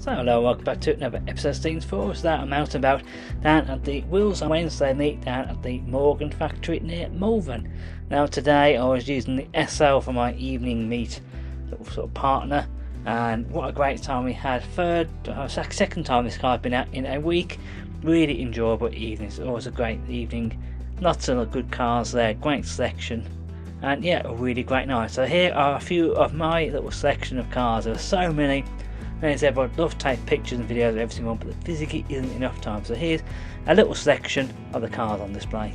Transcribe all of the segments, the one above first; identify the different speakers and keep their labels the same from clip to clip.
Speaker 1: So hello, welcome back to another episode of Scenes 4. So that I'm out and about down at the Wheels on Wednesday meet down at the Morgan factory near Malvern. Now today I was using the SL for my evening meet, little sort of partner, and what a great time we had. Second time this car's been out in a week. Really enjoyable evening. It's always a great evening. Lots of good cars there, great selection, and yeah, a really great night. So here are a few of my little selection of cars. There are so many. As ever, I'd love to take pictures and videos of every single one, but there physically isn't enough time. So here's a little selection of the cars on display.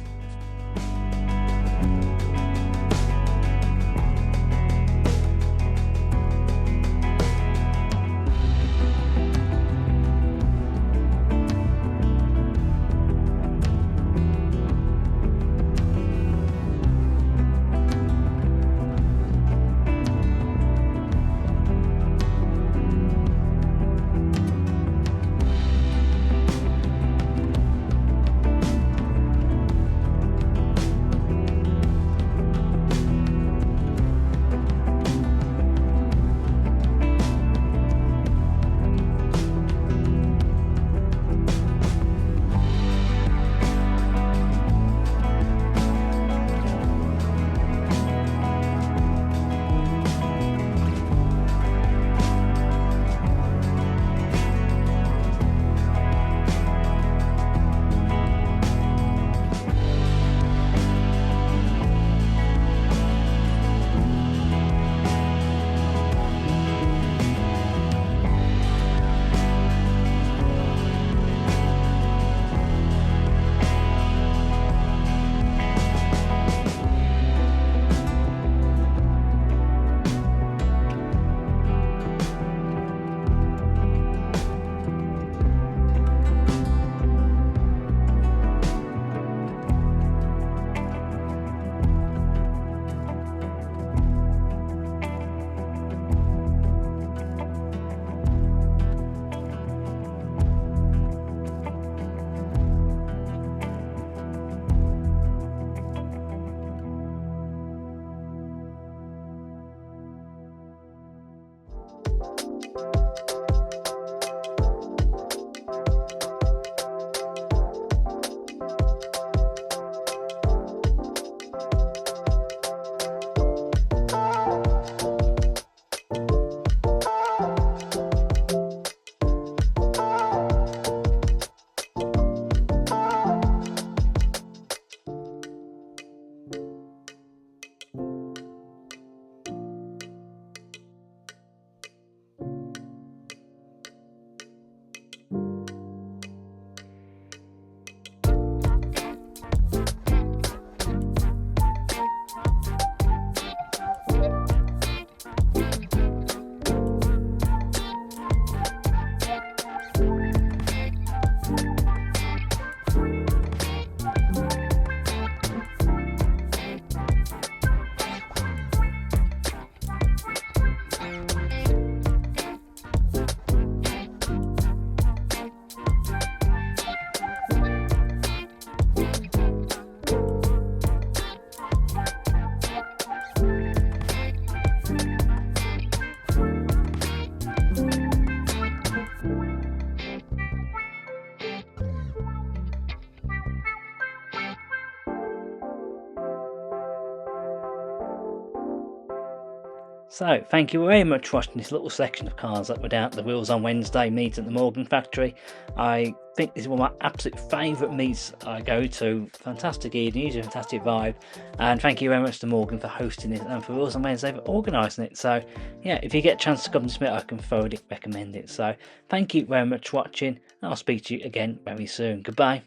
Speaker 1: So, thank you very much for watching this little section of cars that were down at the Wheels on Wednesday meet at the Morgan factory. I think this is one of my absolute favourite meets I go to. Fantastic evening, usually a fantastic vibe. And thank you very much to Morgan for hosting it and for Wheels on Wednesday for organising it. So, yeah, if you get a chance to come to this meet, I can thoroughly recommend it. So, thank you very much for watching, and I'll speak to you again very soon. Goodbye.